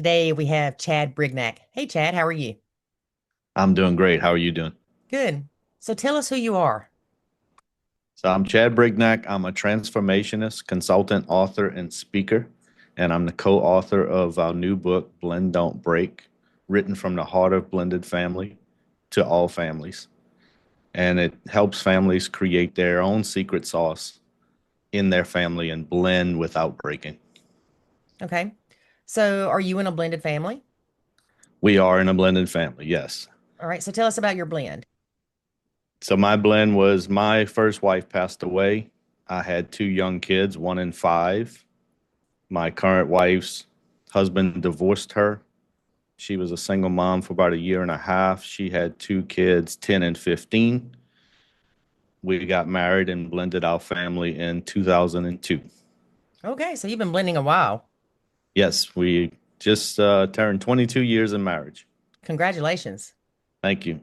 Today we have Chad Bignac. Hey, Chad, how are you? I'm doing great. How are you doing? Good. So tell us who you are. So I'm Chad Brignac. I'm a transformationist, consultant, author, and speaker. And I'm the co-author of our new book, Blend Don't Break, written from the heart of blended family to all families. And it helps families create their own secret sauce in their family and blend without breaking. Okay. So are you in a blended family? We are in a blended family, yes. All right. So tell us about your blend. So my blend was my first wife passed away. I had two young kids, 1 and 5. My current wife's husband divorced her. She was a single mom for about a year and a half. She had two kids, 10 and 15. We got married and blended our family in 2002. Okay. So you've been blending a while. Yes, we just turned 22 years in marriage. Congratulations. Thank you.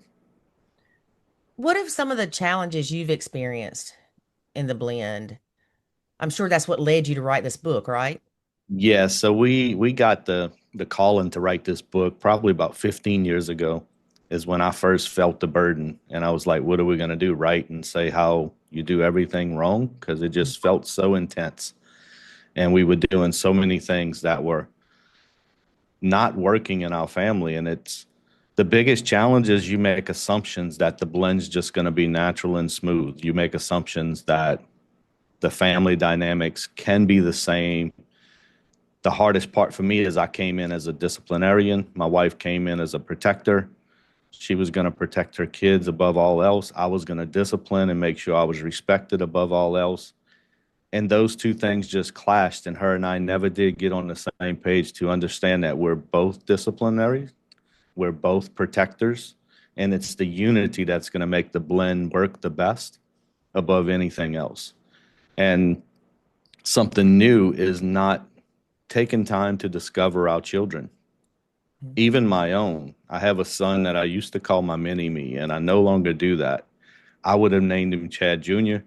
What have some of the challenges you've experienced in the blend? I'm sure that's what led you to write this book, right? Yeah, so we got the calling to write this book probably about 15 years ago is when I first felt the burden, and I was like, what are we going to do? Write and say how you do everything wrong, because it just felt so intense. And we were doing so many things that were not working in our family. And it's the biggest challenge is you make assumptions that the blend's just going to be natural and smooth. You make assumptions that the family dynamics can be the same. The hardest part for me is I came in as a disciplinarian. My wife came in as a protector. She was going to protect her kids above all else. I was going to discipline and make sure I was respected above all else. And those two things just clashed, and her and I never did get on the same page to understand that we're both disciplinary, we're both protectors, and it's the unity that's going to make the blend work the best above anything else. And something new is not taking time to discover our children, Mhm. even my own. I have a son that I used to call my mini me, and I no longer do that. I would have named him Chad Jr.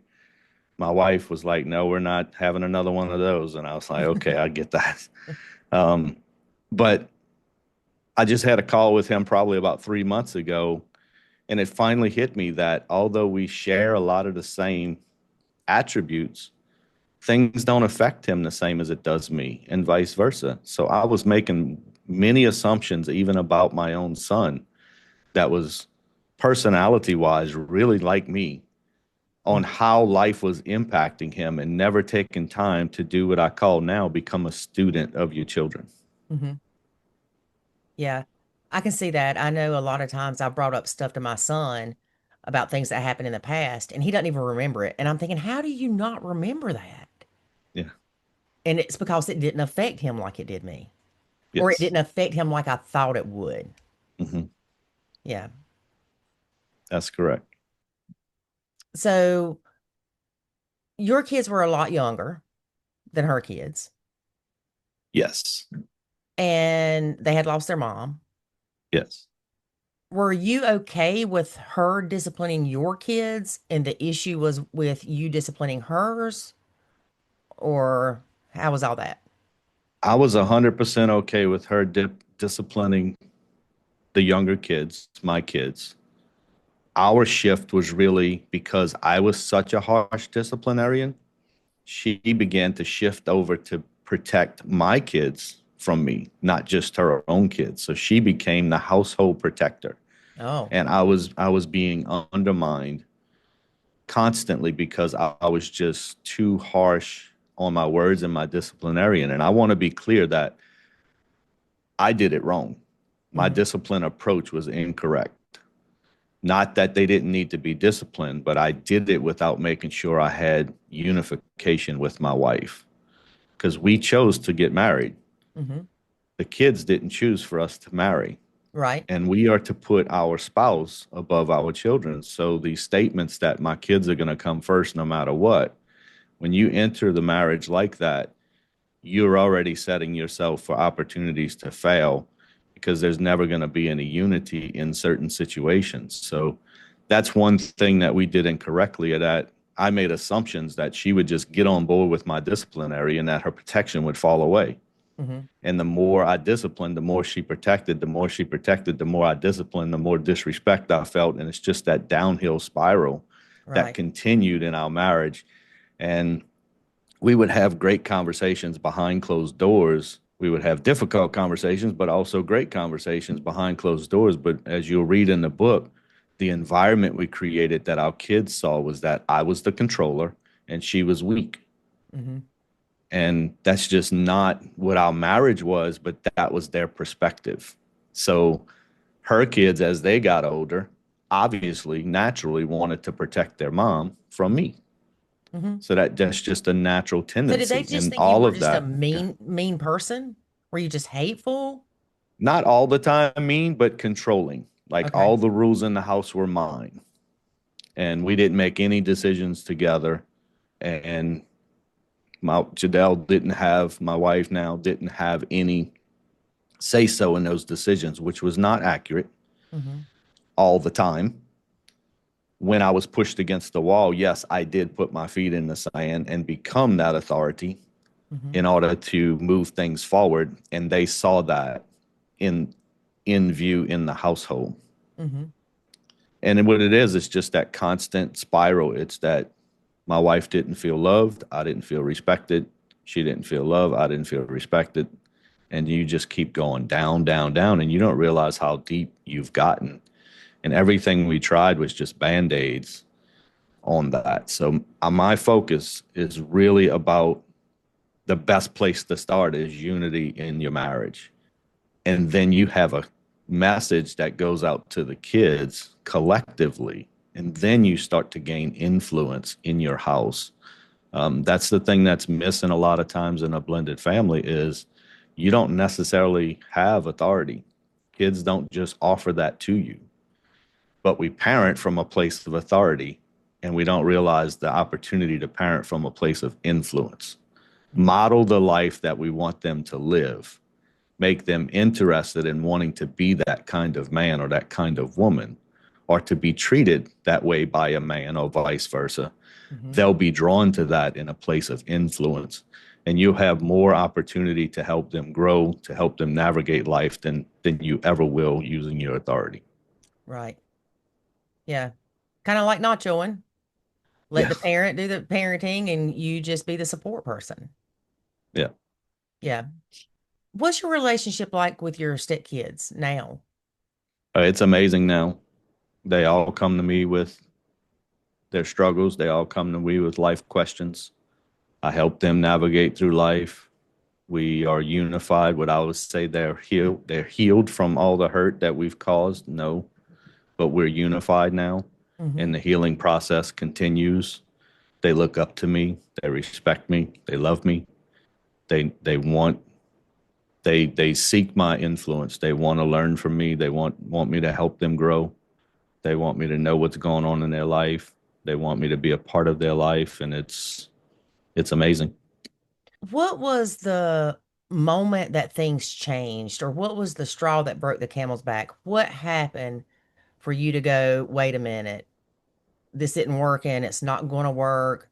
My wife was like, no, we're not having another one of those. And I was like, okay, I get that. Um, but I just had a call with him probably about 3 months ago, and it finally hit me that although we share a lot of the same attributes, things don't affect him the same as it does me, and vice versa. So I was making many assumptions, even about my own son, that was personality wise really like me, on how life was impacting him, and never taking time to do what I call now become a student of your children. Mhm. Yeah, I can see that. I know a lot of times I've brought up stuff to my son about things that happened in the past, and he doesn't even remember it. And I'm thinking, how do you not remember that? Yeah. And it's because it didn't affect him like it did me, or it Yes. didn't affect him like I thought it would. Hmm. Yeah. That's correct. So your kids were a lot younger than her kids, Yes. and they had lost their mom. Yes. Were you okay with her disciplining your kids, and the issue was with you disciplining hers, or how was all that? I was 100% okay with her disciplining the younger kids, my kids. Our shift was really because I was such a harsh disciplinarian. She began to shift over to protect my kids from me, not just her own kids. So she became the household protector. Oh, And I was being undermined constantly because I was just too harsh on my words and my disciplinarian. And I want to be clear that I did it wrong. My hmm, discipline approach was incorrect. Not that they didn't need to be disciplined, but I did it without making sure I had unification with my wife, because we chose to get married. hmm, The kids didn't choose for us to marry. right. And we are to put our spouse above our children. So these statements that my kids are going to come first no matter what, when you enter the marriage like that, you're already setting yourself for opportunities to fail, because there's never going to be any unity in certain situations. So that's one thing that we did incorrectly, that I made assumptions that she would just get on board with my disciplinary and that her protection would fall away. Mm-hmm. And the more I disciplined, the more she protected, the more she protected, the more I disciplined, the more disrespect I felt. And it's just that downhill spiral that Right. continued in our marriage. And we would have great conversations behind closed doors. We would have difficult conversations, but also great conversations behind closed doors. But as you'll read in the book, the environment we created that our kids saw was that I was the controller and she was weak. Mm-hmm. And that's just not what our marriage was, but that was their perspective. So her kids, as they got older, obviously, naturally wanted to protect their mom from me. Mm-hmm. So that's just a natural So did they tendency. just And think you all were of just a that, mean person? Were you just hateful? not all the time mean, but controlling. Like Okay. all the rules in the house were mine. And we didn't make any decisions together. And my wife now didn't have any say so in those decisions, which was not accurate Mm-hmm. all the time. When I was pushed against the wall, yes, I did put my feet in the sand and become that authority Mm-hmm. in order to move things forward. And they saw that in in view in the household. Mm-hmm. And what it is, it's just that constant spiral. It's that my wife didn't feel loved, I didn't feel respected. She didn't feel loved, I didn't feel respected. And you just keep going down, down, down, and you don't realize how deep you've gotten. And everything we tried was just band-aids on that. So my focus is really about the best place to start is unity in your marriage. And then you have a message that goes out to the kids collectively. And then you start to gain influence in your house. That's the thing that's missing a lot of times in a blended family is you don't necessarily have authority. Kids don't just offer that to you, but we parent from a place of authority and we don't realize the opportunity to parent from a place of influence. Mm-hmm. Model the life that we want them to live, make them interested in wanting to be that kind of man or that kind of woman, or to be treated that way by a man or vice versa. Mm-hmm. They'll be drawn to that in a place of influence. And you'll have more opportunity to help them grow, to help them navigate life than you ever will using your authority. Right. Yeah. Kind of like nachoing. Let Yeah. the parent do the parenting and you just be the support person. Yeah. Yeah. What's your relationship like with your stepkids now? It's amazing now. They all come to me with their struggles. They all come to me with life questions. I help them navigate through life. We are unified. What I would say they're healed. They're healed from all the hurt that we've caused. No, but we're unified now, Mm-hmm. and the healing process continues. They look up to me. They respect me. They love me. They want they seek my influence. They want to learn from me. They want me to help them grow. They want me to know what's going on in their life. They want me to be a part of their life, and it's amazing. What was the moment that things changed, or what was the straw that broke the camel's back? What happened for you to go, wait a minute, this isn't working, it's not going to work,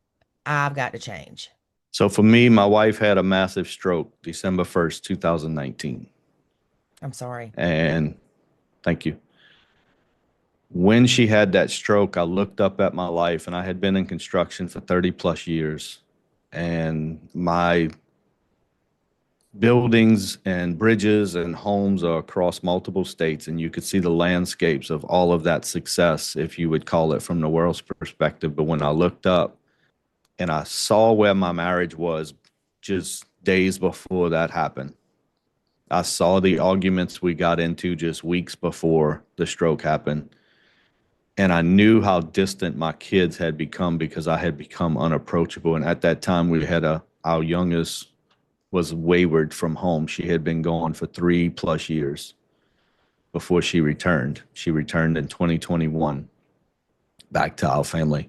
I've got to change? So for me, my wife had a massive stroke December 1st, 2019. I'm sorry. And thank you. When she had that stroke, I looked up at my life and I had been in construction for 30 plus years. And my buildings and bridges and homes are across multiple states. And you could see the landscapes of all of that success, if you would call it from the world's perspective. But when I looked up and I saw where my marriage was just days before that happened, I saw the arguments we got into just weeks before the stroke happened. And I knew how distant my kids had become because I had become unapproachable. And at that time, our youngest was wayward from home. She had been gone for 3 plus years before she returned. She returned in 2021 back to our family.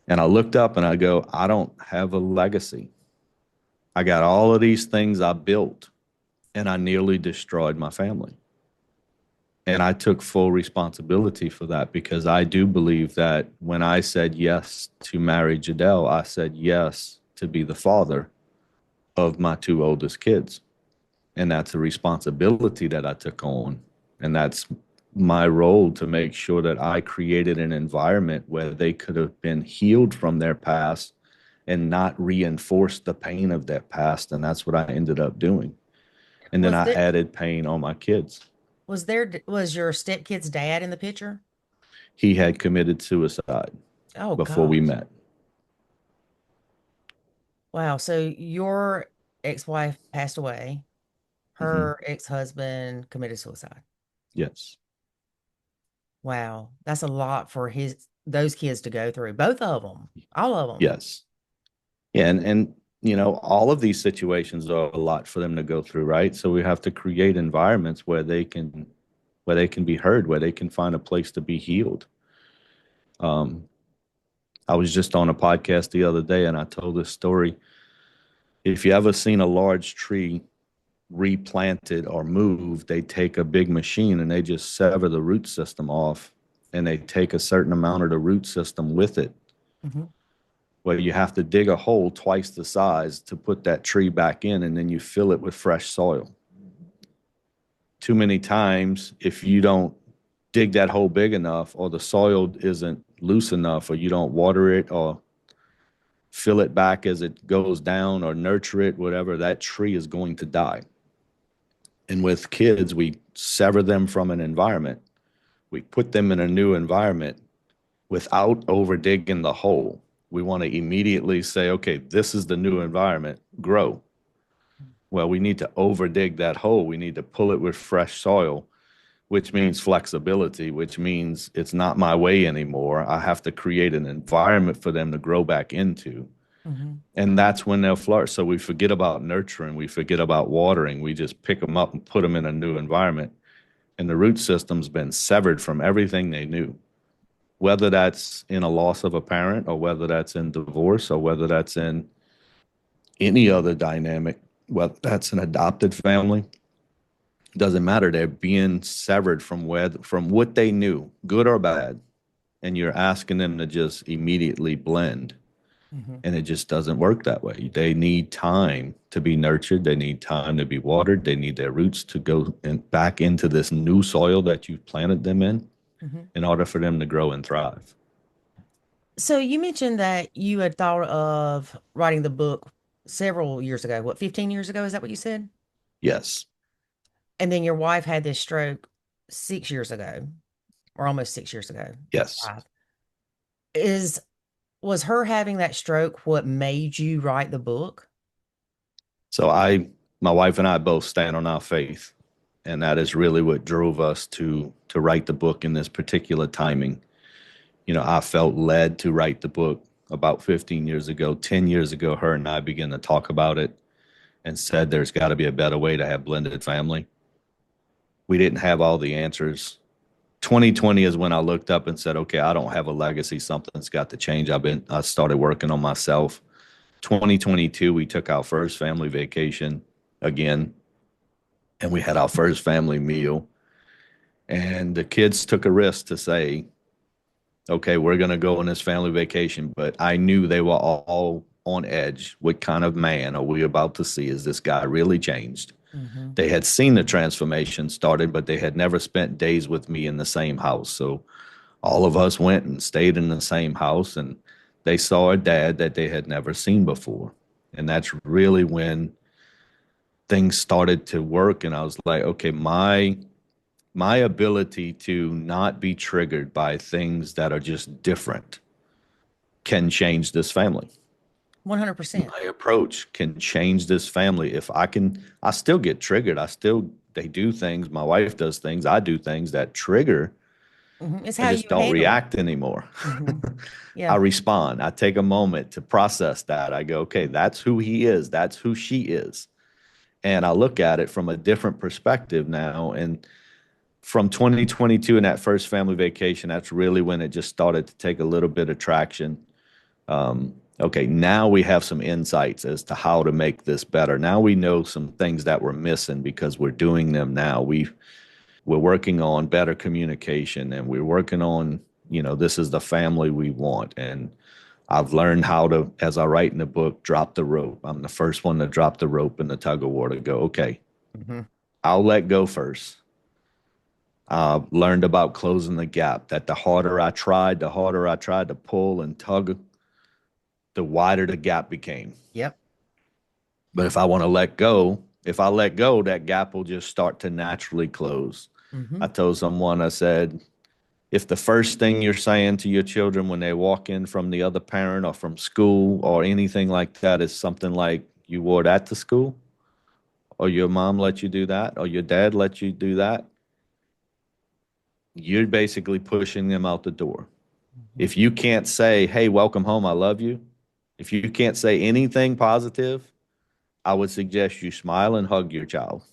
And I looked up and I go, I don't have a legacy. I got all of these things I built and I nearly destroyed my family. And I took full responsibility for that because I do believe that when I said yes to marry Jadelle, I said yes to be the father of my two oldest kids. And that's a responsibility that I took on. And that's my role to make sure that I created an environment where they could have been healed from their past and not reinforce the pain of their past. And that's what I ended up doing. And then Was I there added pain on my kids. was your stepkid's dad in the picture? He had committed suicide Oh before we gosh. met. Wow. So your ex-wife passed away. Hmm. Her ex-husband committed suicide. Yes. Wow. That's a lot for his those kids to go through. Both of them. All of them. Yes. Yeah. And, all of these situations are a lot for them to go through, right? So we have to create environments where they can be heard, where they can find a place to be healed. Um, I was just on a podcast the other day and I told this story. If you ever seen a large tree replanted or moved, they take a big machine and they just sever the root system off and they take a certain amount of the root system with it. Hmm. Well, you have to dig a hole twice the size to put that tree back in, and then you fill it with fresh soil. Too many times, if you don't dig that hole big enough, or the soil isn't loose enough, or you don't water it, or fill it back as it goes down, or nurture it, whatever, that tree is going to die. And with kids, we sever them from an environment. We put them in a new environment without over digging the hole. We want to immediately say, okay, this is the new environment, grow. Well, we need to over dig that hole. We need to pull it with fresh soil, which means flexibility, which means it's not my way anymore. I have to create an environment for them to grow back into. Hmm. And that's when they'll flourish. So we forget about nurturing, we forget about watering. We just pick them up and put them in a new environment. And the root system's been severed from everything they knew, whether that's in a loss of a parent or whether that's in divorce or whether that's in any other dynamic, whether that's an adopted family, doesn't matter. They're being severed from what they knew, good or bad, and you're asking them to just immediately blend. Hmm. And it just doesn't work that way. They need time to be nurtured. They need time to be watered. They need their roots to go back into this new soil that you've planted them Hmm. in order for them to grow and thrive. So you mentioned that you had thought of writing the book several years ago. What, 15 years ago? Is that what you said? Yes. And then your wife had this stroke 6 years ago, or almost 6 years ago. Yes. 5. Is Was her having that stroke what made you write the book? So my wife and I both stand on our faith, and that is really what drove us to write the book in this particular timing. I felt led to write the book about 15 years ago. 10 years ago, her and I began to talk about it and said there's got to be a better way to have blended family. We didn't have all the answers. 2020 is when I looked up and said, okay, I don't have a legacy. Something's got to change. I started working on myself. 2022, we took our first family vacation again, and we had our first family meal. And the kids took a risk to say, okay, we're going to go on this family vacation. But I knew they were all on edge. What kind of man are we about to see? Is this guy really changed? Hmm. They had seen the transformation started, but they had never spent days with me in the same house. So all of us went and stayed in the same house, and they saw a dad that they had never seen before. And that's really when things started to work. And I was like, okay, my ability to not be triggered by things that are just different can change this family. 100%. My approach can change this family. If I still get triggered. They do things. My wife does things. I do things that trigger. It's I how just you don't handle it. react anymore. Hmm. I Yeah. respond. I take a moment to process that. I go, okay, that's who he is. That's who she is. And I look at it from a different perspective now. And from 2022 and that first family vacation, that's really when it just started to take a little bit of traction. Okay, now we have some insights as to how to make this better. Now we know some things that we're missing because we're doing them now. We're working on better communication, and we're working on, this is the family we want. And I've learned how to, as I write in the book, drop the rope. I'm the first one to drop the rope in the tug of war to go, okay, Hmm. I'll let go first. Learned about closing the gap, that the harder I tried to pull and tug, the wider the gap became. Yep. But if I want to let go, if I let go, that gap will just start to naturally close. Hmm. I told someone, I said, if the first thing you're saying to your children when they walk in from the other parent or from school or anything like that is something like, you wore that to school, or your mom let you do that, or your dad let you do that, you're basically pushing them out the door. Hmm. If you can't say, hey, welcome home, I love you, if you can't say anything positive, I would suggest you smile and hug your child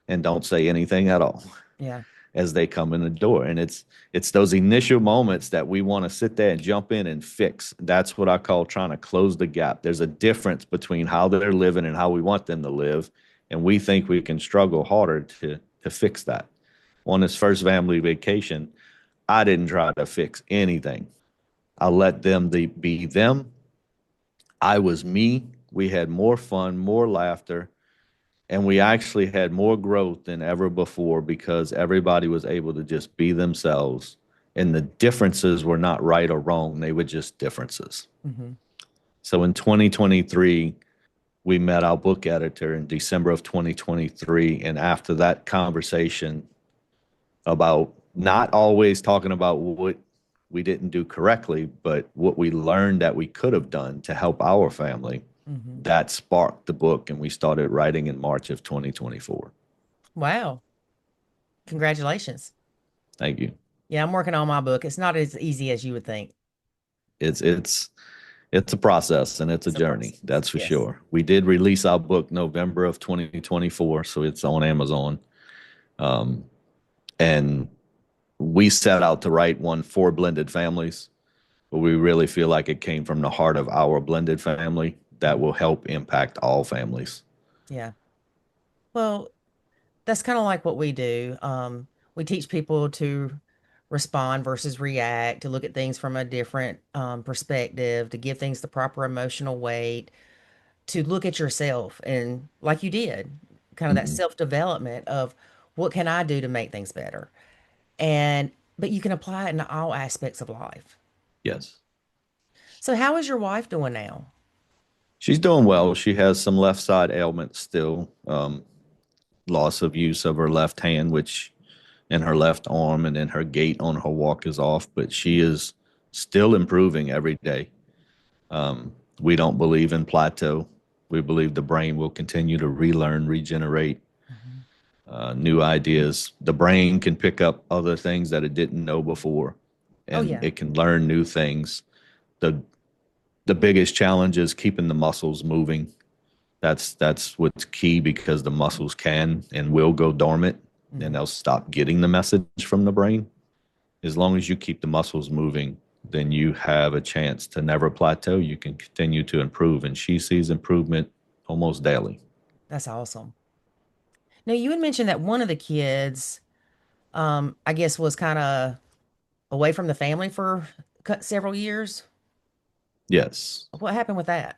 and don't say anything at all Yeah. as they come in the door. And it's those initial moments that we want to sit there and jump in and fix. That's what I call trying to close the gap. There's a difference between how they're living and how we want them to live. And we think we can struggle harder to fix that. On this first family vacation, I didn't try to fix anything. I let them be them. I was me. We had more fun, more laughter, and we actually had more growth than ever before because everybody was able to just be themselves. And the differences were not right or wrong, they were just differences. Hmm. So in 2023, we met our book editor in December of 2023. And after that conversation about not always talking about what we didn't do correctly, but what we learned that we could have done to help our family, Hmm. that sparked the book. And we started writing in March of 2024. Wow. Congratulations. Thank you. Yeah, I'm working on my book. It's not as easy as you would think. It's it's it's a process and it's a It's a journey, process. that's for Yes. sure. We did release our book November of 2024, so it's on Amazon. Um, and we set out to write one for blended families, but we really feel like it came from the heart of our blended family that Mhm. will help impact all families. Yeah. Well, that's kind of like what we do. We teach people to respond versus react, to look at things from a different perspective, to give things the proper emotional weight, to look at yourself and, like you did, kind of that Mhm. self-development of what can I do to make things better? And but you can apply it in all aspects of life. Yes. So how is your wife doing now? She's doing well. She has some left side ailments still, loss of use of her left hand, which and her left arm, and then her gait on her walk is off, but she is still improving every day. We don't believe in plateau. We believe the brain will continue to relearn, regenerate Mhm. new ideas. The brain can pick up other things that it didn't know before, Oh and yeah. it can learn new things. the The biggest challenge is keeping the muscles moving. That's what's key because the muscles can and will go dormant, and Hmm. they'll stop getting the message from the brain. As long as you keep the muscles moving, then you have a chance to never plateau. You can continue to improve. And she sees improvement almost daily. That's awesome. Now you had mentioned that one of the kids, I guess, was kind of away from the family for several years. Yes. What happened with that?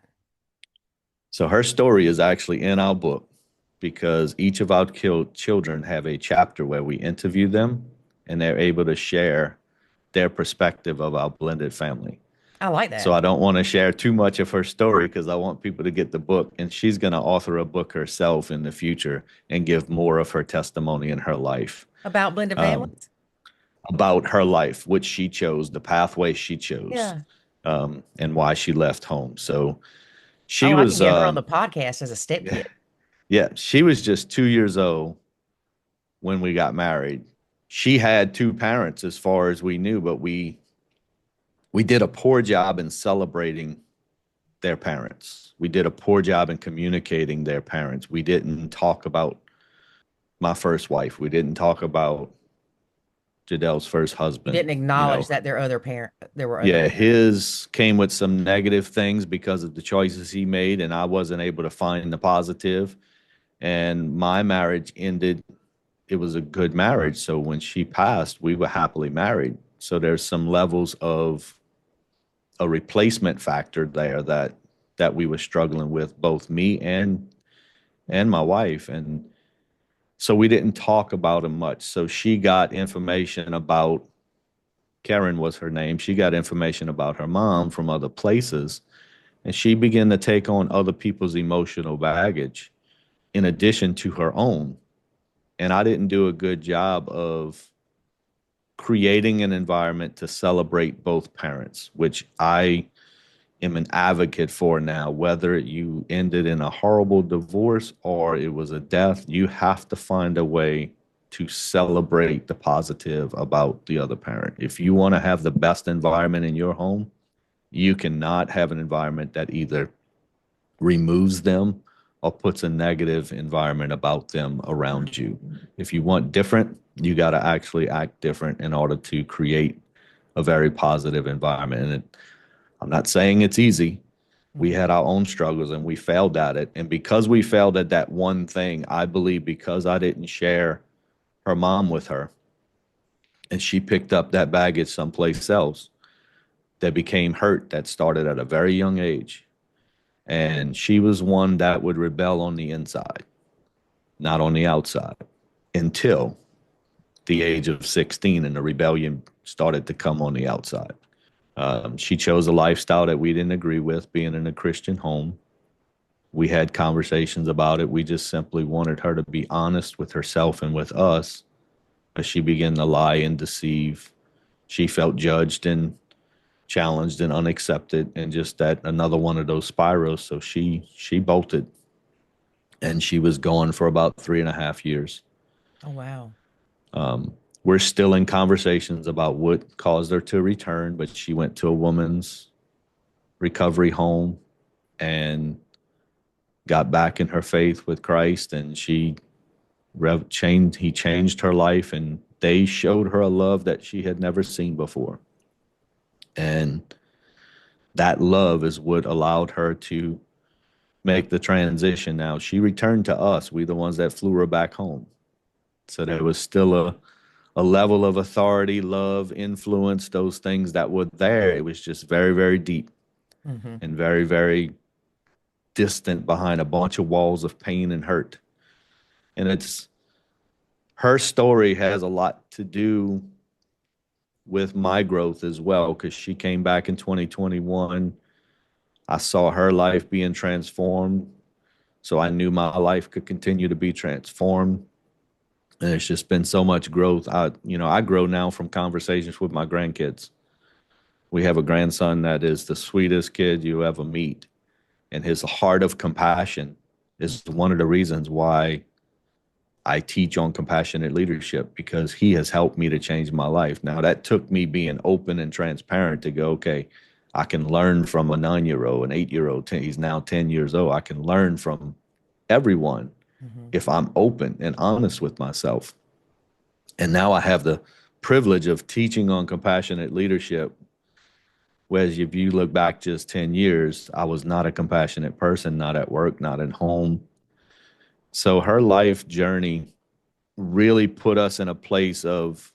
So her story is actually in our book because each of our children have a chapter where we interview them and they're able to share their perspective of our blended family. I like So that. I don't want to share too much of her story because I want people to get the book. And she's going to author a book herself in the future and give more of her testimony in her life, About blended um, families? about her life, which she chose, the pathway she chose, Yeah. and why she left home. So she Oh, I can was, get her on the podcast as a step kid. yeah, she was just 2 years old when we got married. She had two parents as far as we knew, but we did a poor job in celebrating their parents. We did a poor job in communicating their parents. We didn't talk about my first wife. We didn't talk about Jadel's first You husband. didn't You acknowledge know, that there were other yeah, parents. his came with some negative things because of the choices he made, and I wasn't able to find the positive. And my marriage ended. It was a good marriage. So when she passed, we were happily married. So there's some levels of a replacement factor there that we were struggling with, both me and my wife. And So we didn't talk about him much. So she got information about, Karen was her name. She got information about her mom from other places, and she began to take on other people's emotional baggage in addition to her own. And I didn't do a good job of creating an environment to celebrate both parents, which I am an advocate for now. Whether you ended in a horrible divorce or it was a death, you have to find a way to celebrate the positive about the other parent. If you want to have the best environment in your home, you cannot have an environment that either removes them or puts a negative environment about them around you. If you want different, you got to actually act different in order to create a very positive environment. And I'm not saying it's easy. We Mm-hmm. had our own struggles and we failed at it. And because we failed at that one thing, I believe because I didn't share her mom with her and she picked up that baggage someplace else, that became hurt that started at a very young age. And she was one that would rebel on the inside, not on the outside, until the age of 16 and the rebellion started to come on the outside. She chose a lifestyle that we didn't agree with, being in a Christian home. We had conversations about it. We just simply wanted her to be honest with herself and with us. As she began to lie and deceive, she felt judged and challenged and unaccepted, and just that another one of those spirals. So she bolted, and she was gone for about 3.5 years. Oh, wow. We're still in conversations about what caused her to return, but she went to a woman's recovery home and got back in her faith with Christ, and he changed her life, and they showed her a love that she had never seen before. And that love is what allowed her to make the transition. Now she returned to us. We the ones that flew her back home. So there was still a level of authority, love, influence, those things that were there. It was just very, very deep Mm-hmm. and very, very distant behind a bunch of walls of pain and hurt. And it's her story has a lot to do with my growth as well, because she came back in 2021. I saw her life being transformed. So I knew my life could continue to be transformed. And it's just been so much growth. I grow now from conversations with my grandkids. We have a grandson that is the sweetest kid you ever meet. And his heart of compassion is one of the reasons why I teach on compassionate leadership, because he has helped me to change my life. Now, that took me being open and transparent to go, okay, I can learn from a 9-year-old, an 8-year-old, he's now 10 years old. I can learn from everyone Mm-hmm. if I'm open and honest with myself. And now I have the privilege of teaching on compassionate leadership. Whereas if you look back just 10 years, I was not a compassionate person, not at work, not at home. So her life journey really put us in a place of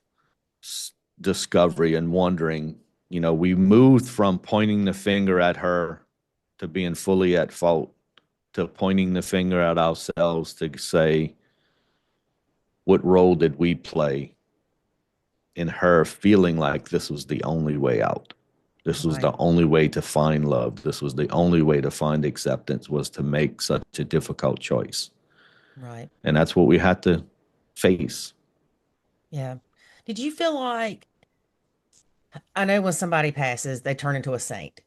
discovery and wondering. We moved from pointing the finger at her to being fully at fault, to pointing the finger at ourselves to say, what role did we play in her feeling like this was the only way out? This was the Right. only way to find love. This was the only way to find acceptance, was to make such a difficult choice. Right. And that's what we had to face. Yeah. Did you feel like, I know when somebody passes, they turn into a saint.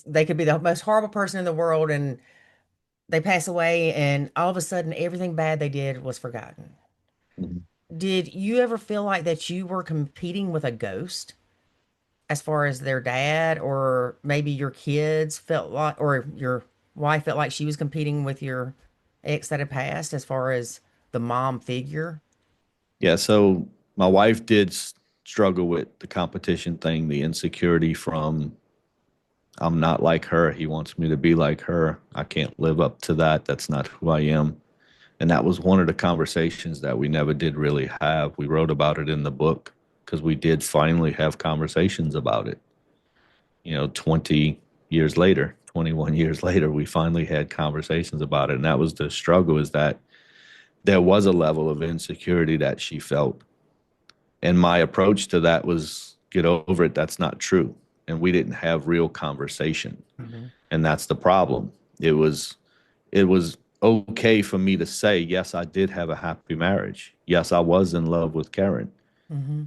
They could be the most horrible person in the world and they pass away and all of a sudden everything bad they did was forgotten. Mhm. Did you ever feel like that you were competing with a ghost as far as their dad, or maybe your kids felt like, or your wife felt like she was competing with your ex that had passed as far as the mom figure? Yeah, so my wife did struggle with the competition thing, the insecurity from, I'm not like her. He wants me to be like her. I can't live up to that. That's not who I am. And that was one of the conversations that we never did really have. We wrote about it in the book because we did finally have conversations about it. 20 years later, 21 years later, we finally had conversations about it. And that was the struggle, is that there was a level of insecurity that she felt. And my approach to that was get over it. That's not true. And we didn't have real conversation. Mm-hmm. And that's the problem. It was okay for me to say, yes, I did have a happy marriage. Yes, I was in love with Karen. Mm-hmm.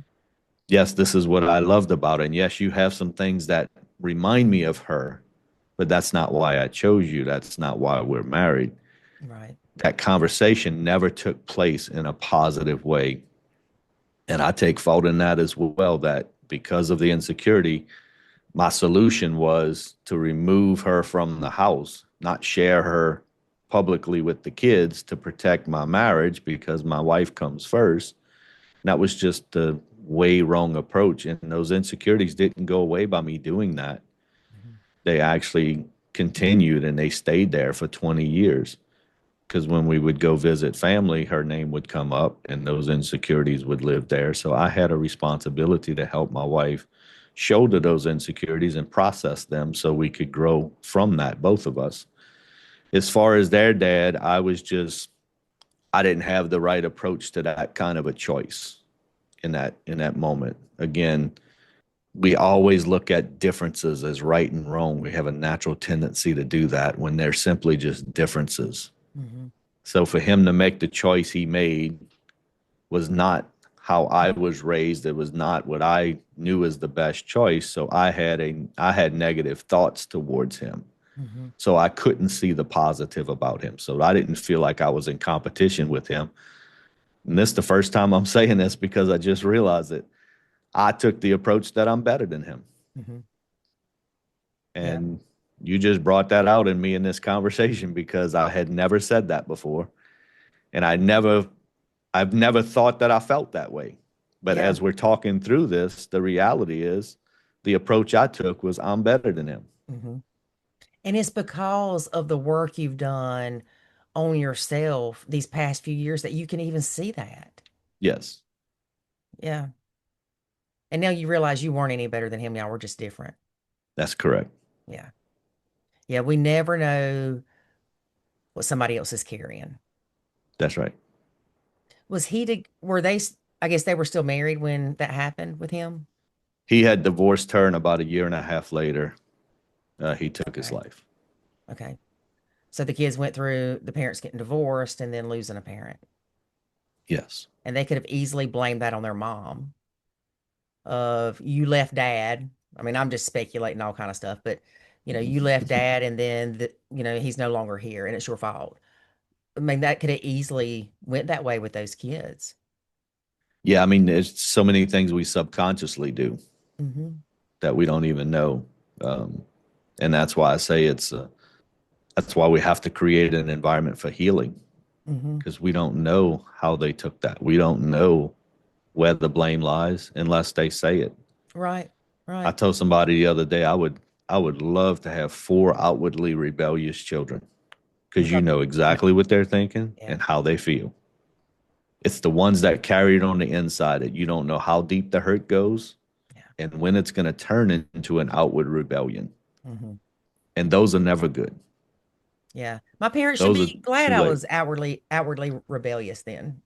Yes, this is what I loved about it. And yes, you have some things that remind me of her, but that's not why I chose you. That's not why we're married. Right. That conversation never took place in a positive way. And I take fault in that as well, that because of the insecurity, my solution was to remove her from the house, not share her publicly with the kids to protect my marriage because my wife comes first. And that was just the way wrong approach. And those insecurities didn't go away by me doing that. Mm-hmm. They actually continued and they stayed there for 20 years. Because when we would go visit family, her name would come up and those insecurities would live there. So I had a responsibility to help my wife shoulder those insecurities and process them so we could grow from that, both of us. As far as their dad, I didn't have the right approach to that kind of a choice in that moment. Again, we always look at differences as right and wrong. We have a natural tendency to do that when they're simply just differences. Mm-hmm. So for him to make the choice he made was not how I was raised. It was not what I knew as the best choice. So I had negative thoughts towards him. Mm-hmm. So I couldn't see the positive about him. So I didn't feel like I was in competition with him. And this is the first time I'm saying this because I just realized it. I took the approach that I'm better than him. Mm-hmm. Yeah. And you just brought that out in me in this conversation because I had never said that before. And I've never thought that I felt that way. But Yeah. as we're talking through this, the reality is the approach I took was I'm better than him. Mm-hmm. And it's because of the work you've done on yourself these past few years that you can even see that. Yes, Yeah. And now you realize you weren't any better than him. Y'all were just different. that's correct. Yeah. Yeah. We never know what somebody else is carrying. That's right. Were they, I guess they were still married when that happened with him? He had divorced her, and about a year and a half later, he took his Okay. life. Okay. So the kids went through the parents getting divorced and then losing a parent. Yes. And they could have easily blamed that on their mom of you left dad. I mean, I'm just speculating all kind of stuff, but you left dad and then he's no longer here and it's your fault. I mean, that could have easily went that way with those kids. Yeah, I mean, there's so many things we subconsciously do Hmm. that we don't even know. Um, and that's why I say that's why we have to create an environment for healing Hmm. because we don't know how they took that. We don't know where the blame lies unless they say it. Right. I Right. told somebody the other day I would love to have four outwardly rebellious children because you Because know exactly what they're thinking yeah. and how they feel. It's the ones that carry it on the inside that you don't know how deep the hurt goes Yeah. and when it's going to turn into an outward rebellion. Hmm. And those are never good. Yeah. My parents should Those are be glad too I late. was outwardly rebellious then.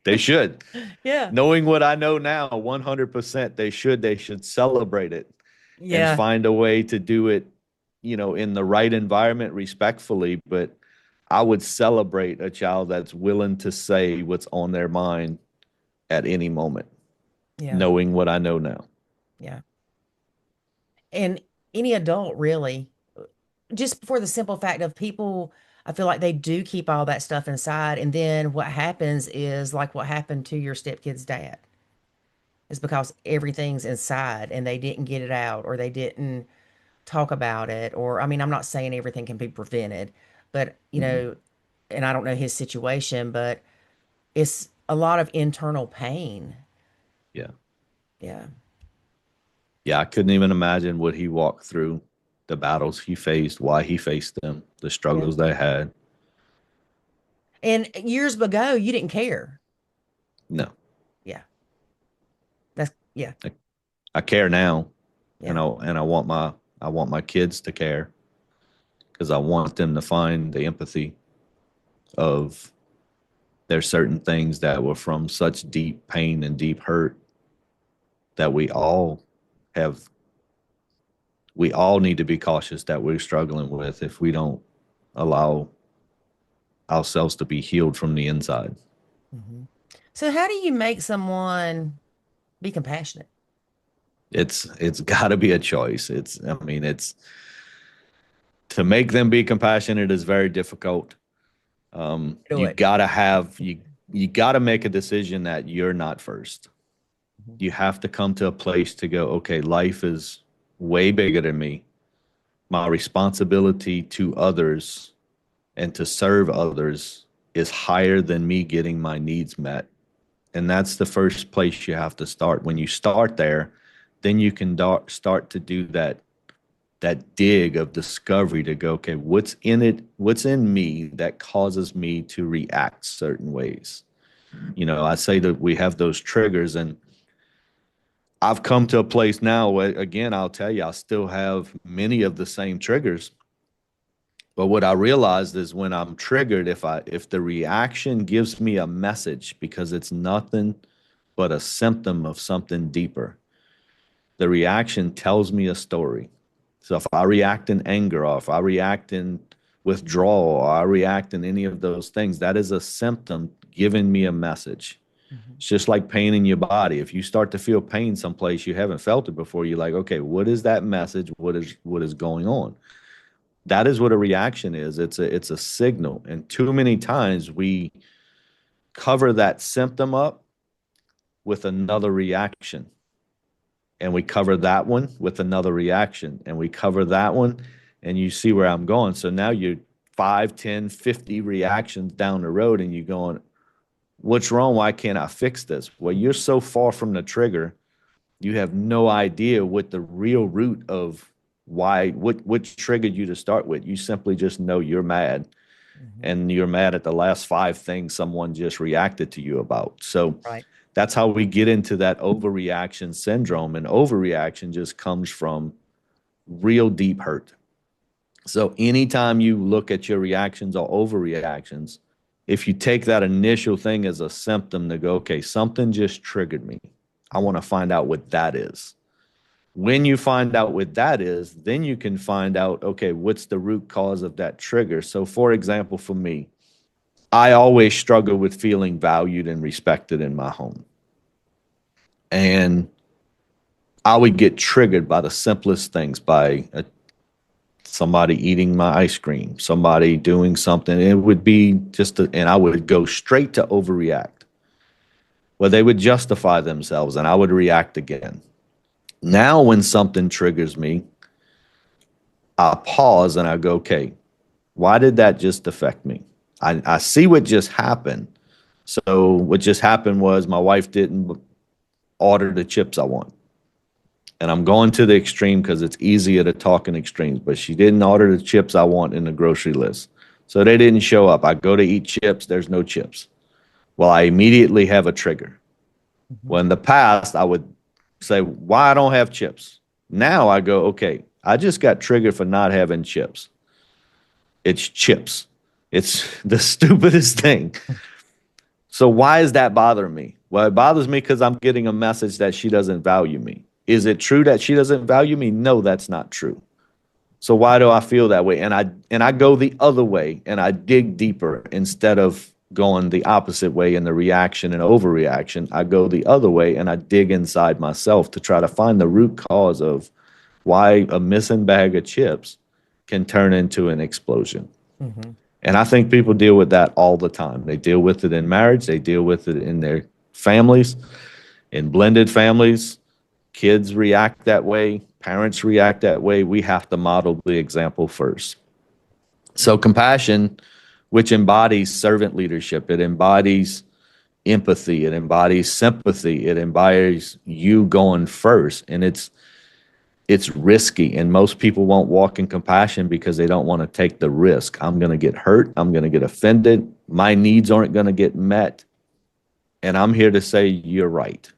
They should. Yeah. Knowing what I know now, 100% they should celebrate it and Yeah. find a way to do it, in the right environment respectfully, but I would celebrate a child that's willing to say what's on their mind at any moment, Yeah. knowing what I know now. Yeah. And any adult really, just for the simple fact of people, I feel like they do keep all that stuff inside. And then what happens is like what happened to your stepkid's dad is because everything's inside and they didn't get it out or they didn't talk about it. Or, I mean, I'm not saying everything can be prevented, but, Mhm. and I don't know his situation, but it's a lot of internal pain. Yeah. Yeah. Yeah. I couldn't even imagine what he walked through, the battles he faced, why he faced them, the Yeah. struggles they had. And years ago, you didn't care. No, Yeah. Yeah. I, I care now, and Yeah. I want my kids to care because I want them to find the empathy of There's certain things that were from such deep pain and deep hurt that have we all need to be cautious that we're struggling with if we don't allow ourselves to be healed from the inside. Hmm. So, how do you make someone be compassionate? It's got to be a choice. It's to make them be compassionate is very difficult. Do You it. gotta have you gotta make a decision that you're not first. Mhm. You have to come to a place to go, okay, life is way bigger than me. My responsibility to others and to serve others is higher than me getting my needs met. And that's the first place you have to start. When you start there, then you can start to do that dig of discovery to go, okay, what's in me that causes me to react certain ways. I say that we have those triggers, and I've come to a place now where, again, I'll tell you, I still have many of the same triggers. But what I realized is when I'm triggered, if the reaction gives me a message because it's nothing but a symptom of something deeper, the reaction tells me a story. So if I react in anger, or if I react in withdrawal, or I react in any of those things, that is a symptom giving me a message. Mhm. It's just like pain in your body. If you start to feel pain someplace you haven't felt it before, you're like, okay, what is that message? What is going on? That is what a reaction is. It's a signal. And too many times we cover that symptom up with another reaction. And we cover that one with another reaction. And we cover that one, and you see where I'm going. So now you're 5, 10, 50 reactions down the road, and you're going, what's wrong? Why can't I fix this? Well, you're so far from the trigger, you have no idea what the real root of what triggered you to start with. You simply just know you're mad, Mhm. and you're mad at the last 5 things someone just reacted to you about. So Right. that's how we get into that overreaction syndrome. And overreaction just comes from real deep hurt. So anytime you look at your reactions or overreactions, if you take that initial thing as a symptom to go, okay, something just triggered me. I want to find out what that is. When you find out what that is, then you can find out, okay, what's the root cause of that trigger? So, for example, for me, I always struggle with feeling valued and respected in my home. And I would get triggered by the simplest things, by somebody eating my ice cream, somebody doing something. It would be and I would go straight to overreact. Well, they would justify themselves, and I would react again. Now, when something triggers me, I pause and I go, okay, why did that just affect me? I see what just happened. So, what just happened was my wife didn't order the chips I want. And I'm going to the extreme because it's easier to talk in extremes, but she didn't order the chips I want in the grocery list. So they didn't show up. I go to eat chips, there's no chips. Well, I immediately have a trigger. Mhm. Well, in the past, I would say, why I don't have chips? Now I go, okay, I just got triggered for not having chips. It's chips. It's the stupidest thing. So why is that bothering me? Well, it bothers me because I'm getting a message that she doesn't value me. Is it true that she doesn't value me? No, that's not true. So why do I feel that way? And I go the other way, and I dig deeper instead of going the opposite way in the reaction and overreaction. I go the other way, and I dig inside myself to try to find the root cause of why a missing bag of chips can turn into an explosion. Mhm. And I think people deal with that all the time. They deal with it in marriage, they deal with it in their families, in blended families. Kids react that way, parents react that way. We have to model the example first. So, compassion, which embodies servant leadership, it embodies empathy, it embodies sympathy, it embodies you going first. And it's risky, and most people won't walk in compassion because they don't want to take the risk. I'm going to get hurt, I'm going to get offended, my needs aren't going to get met. And I'm here to say you're right.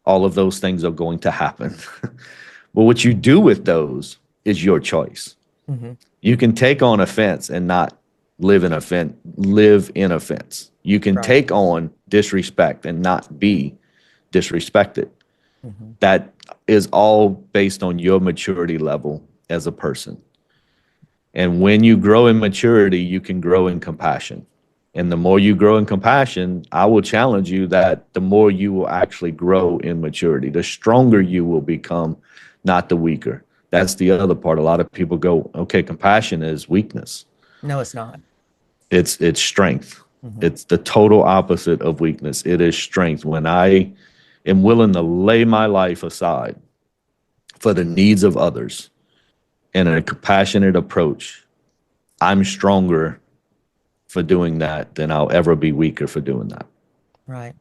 All of those things are going to happen. But what you do with those is your choice. Mhm. You can take on offense and not live in offense. You can Right. take on disrespect and not be disrespected. Hmm. That is all based on your maturity level as a person. And when you grow in maturity, you can grow in compassion. And the more you grow in compassion, I will challenge you that the more you will actually grow in maturity, the stronger you will become, not the weaker. That's the other part. A lot of people go, okay, compassion is weakness. No, it's not. It's strength. Hmm. It's the total opposite of weakness. It is strength. When I am willing to lay my life aside for the needs of others in a compassionate approach, I'm stronger for doing that than I'll ever be weaker for doing that. Right.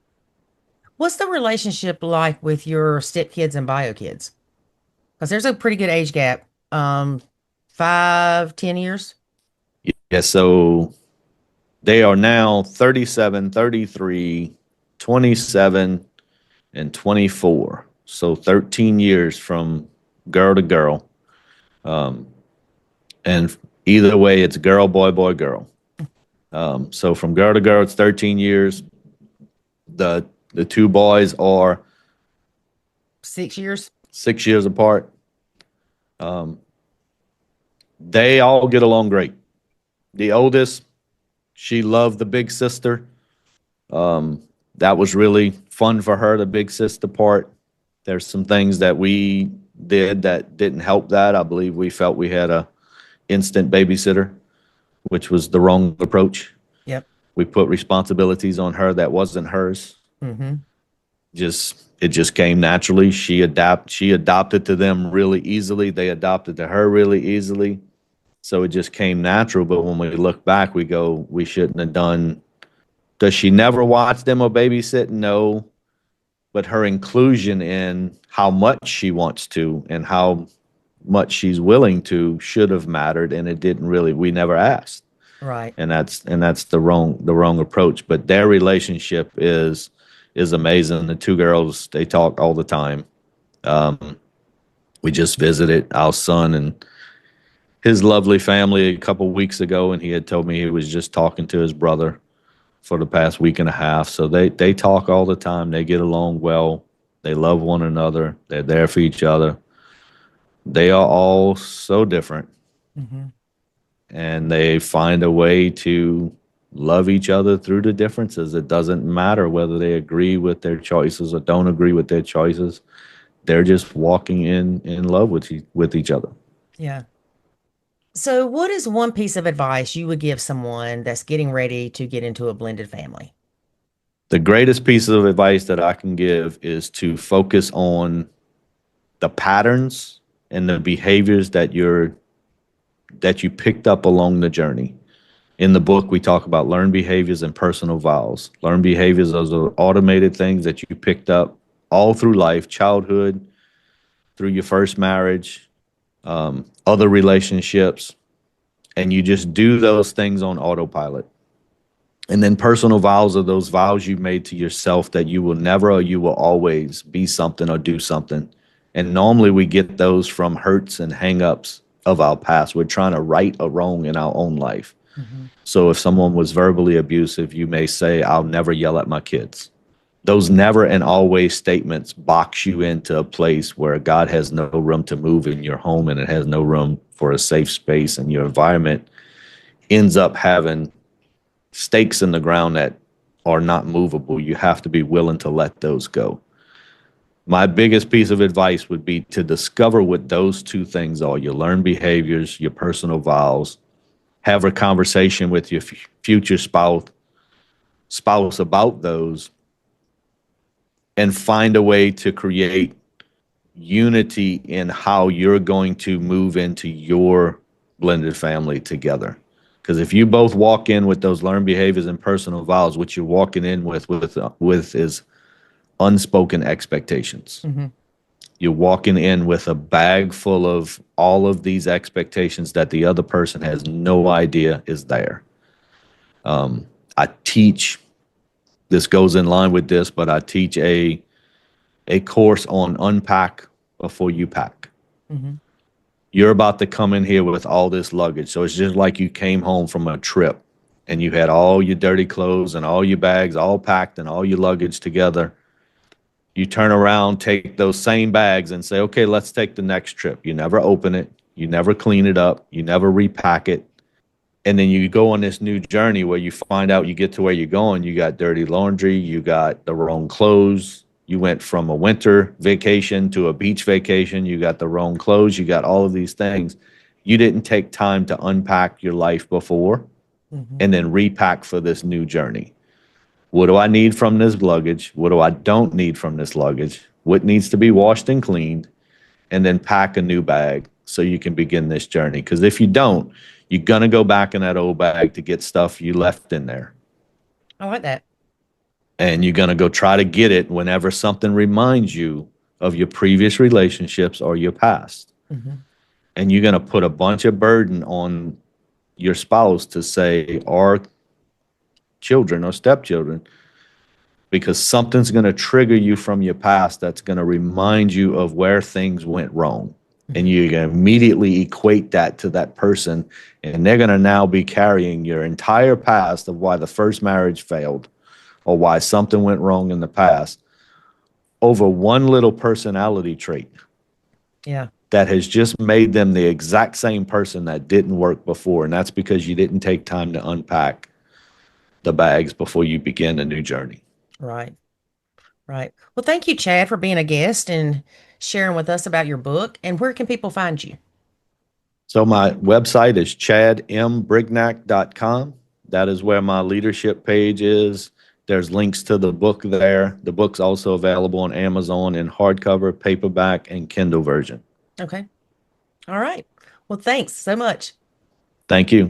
What's the relationship like with your step kids and bio kids? Because there's a pretty good age gap. 5, 10 years. Yeah, so they are now 37, 33, 27, and 24. So 13 years from girl to girl. Um, and either way, it's girl, boy, boy, girl. So from girl to girl, it's 13 years. The two boys are 6 years. 6 years apart. Um, they all get along great. The oldest, she loved the big sister. Um, that was really fun for her, the big sister part. There's some things that we did that didn't help that. I believe we felt we had a instant babysitter, which was the wrong approach. Yep. We put responsibilities on her that wasn't hers. Hmm. It just came naturally. She adopted to them really easily. They adopted to her really easily. So it just came natural. But when we look back, we go, we shouldn't have done. Does she never watch them or babysit? No. But her inclusion in how much she wants to and how much she's willing to should have mattered. And it didn't really, we never asked. Right. And that's the wrong approach. But their relationship is amazing. The two girls, they talk all the time. Um, we just visited our son and his lovely family a couple weeks ago, and he had told me he was just talking to his brother for the past week and a half. So they talk all the time. They get along well. They love one another. They're there for each other. They are all so different, Hmm. and they find a way to love each other through the differences. It doesn't matter whether they agree with their choices or don't agree with their choices. They're just walking in love with each other. Yeah. So, what is one piece of advice you would give someone that's getting ready to get into a blended family? The greatest piece of advice that I can give is to focus on the patterns and the behaviors that you picked up along the journey. In the book, we talk about learned behaviors and personal vows. Learned behaviors are the automated things that you picked up all through life, childhood, through your first marriage, other relationships, and you just do those things on autopilot. And then personal vows are those vows you made to yourself that you will never or you will always be something or do something. And normally we get those from hurts and hangups of our past. We're trying to right a wrong in our own life. Hmm. So if someone was verbally abusive, you may say, I'll never yell at my kids. Those never and always statements box you into a place where God has no room to move in your home and it has no room for a safe space, and your environment ends up having stakes in the ground that are not movable. You have to be willing to let those go. My biggest piece of advice would be to discover what those two things are: your learned behaviors, your personal vows. Have a conversation with your future spouse about those, and find a way to create unity in how you're going to move into your blended family together. Because if you both walk in with those learned behaviors and personal vows, what you're walking in with is unspoken expectations. Hmm. You're walking in with a bag full of all of these expectations that the other person has no idea is there. I teach, this goes in line with this, but I teach a course on unpack before you pack. Hmm. You're about to come in here with all this luggage. So it's just like you came home from a trip and you had all your dirty clothes and all your bags all packed and all your luggage together, you turn around, take those same bags and say, okay, let's take the next trip. You never open it. You never clean it up. You never repack it. And then you go on this new journey where you find out you get to where you're going. You got dirty laundry. You got the wrong clothes. You went from a winter vacation to a beach vacation. You got the wrong clothes. You got all of these things. You didn't take time to unpack your life before Hmm. and then repack for this new journey. What do I need from this luggage? What do I don't need from this luggage? What needs to be washed and cleaned? And then pack a new bag so you can begin this journey. Because if you don't, you're going to go back in that old bag to get stuff you left in there. I like that. And you're going to go try to get it whenever something reminds you of your previous relationships or your past. Hmm. And you're going to put a bunch of burden on your spouse to say, or children or stepchildren, because something's going to trigger you from your past that's going to remind you of where things went wrong. And Hmm. you're going to immediately equate that to that person. And they're going to now be carrying your entire past of why the first marriage failed or why something went wrong in the past over one little personality trait Yeah. that has just made them the exact same person that didn't work before. And that's because you didn't take time to unpack the bags before you begin a new journey. Right. Right. Well, thank you, Chad, for being a guest and sharing with us about your book. And where can people find you? So my website is chadmbrignac.com. That is where my leadership page is. There's links to the book there. The book's also available on Amazon in hardcover, paperback, and Kindle version. Okay. All right. Well, thanks so much. Thank you.